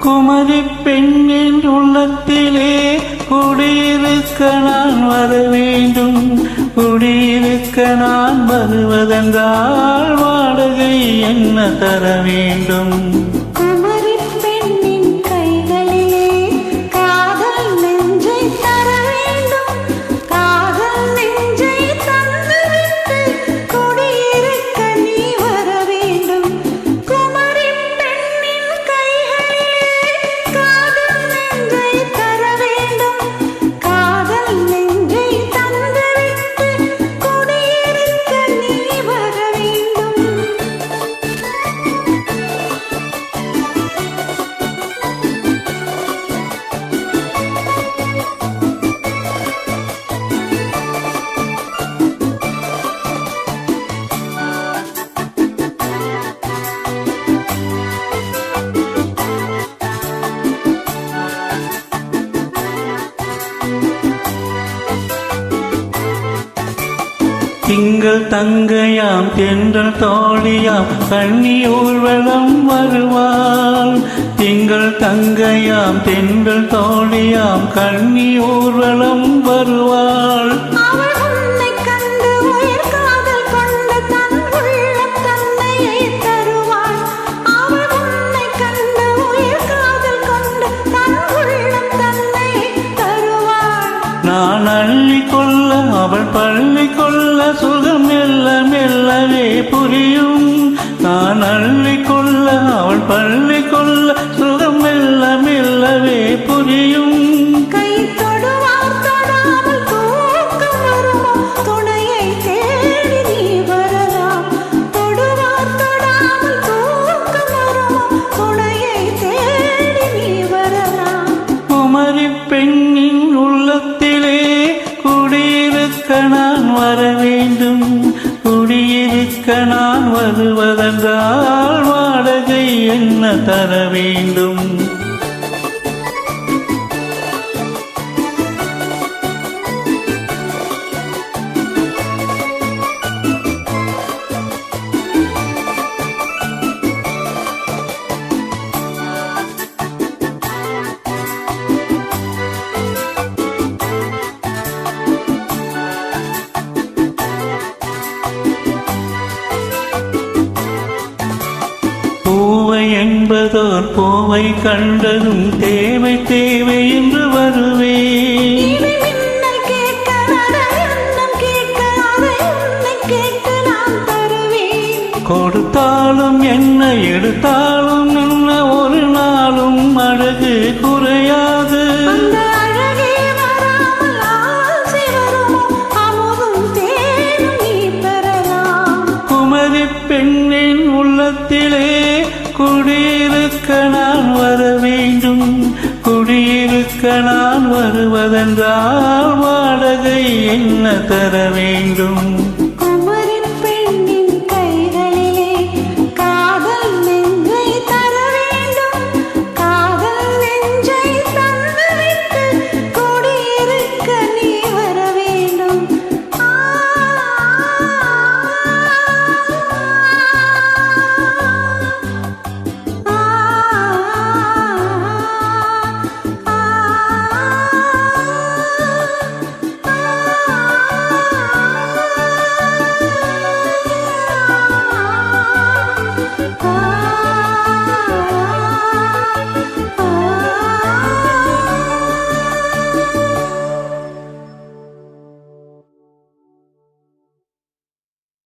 குமரி பெண்ணின் உள்ளத்திலே குடியிருக்க நான் வர வேண்டும். குடியிருக்க நான் வருவதென்றால் வாடகை என்ன தர வேண்டும்? திங்கள் தங்கையாம் தென்றல் தோழியாம் கண்ணி ஊர்வலம் வருவாள். திங்கள் தங்கையாம் தென்றல் தோழியாம் கண்ணி ஊர்வலம் வருவாள். நான் அள்ளி கொள்ள அவள் பள்ளி கொள்ள சுகம் மெல்ல மெல்லவே புரியும். நான் அள்ளி கொள்ள அவள் பள்ளி கொள்ள சுகம் மெல்ல மெல்லவே புரியும். கை தொடுவார் தொடாமல் தூக்கம் வருமோ, துணையை தேடி நீ வரலாம். தொடுவார் தொடாமல் தூக்கம் வருமோ, துணையை தேடி நீ வரலாம். குமரி பெண்ணின் உள்ளத்திலே குடியிருக்க நான் வர வேண்டும். குடியிருக்க நான் வருவதென்றால் வாடகை என்ன தர வேண்டும்? பூவை என்பதோர் பூவை கண்டதும் தேவை தேவை என்று வருவேன். கொடுத்தாலும் என்ன எடுத்தாலும் என்ன ஒரு நாளும் அழகு குறையாது. குமரி பெண்ணின் உள்ளத்திலே குடியிருக்க நான் வர வேண்டும். குடியிருக்க நான் வருவதென்றால் வாடகை என்ன தர வேண்டும்?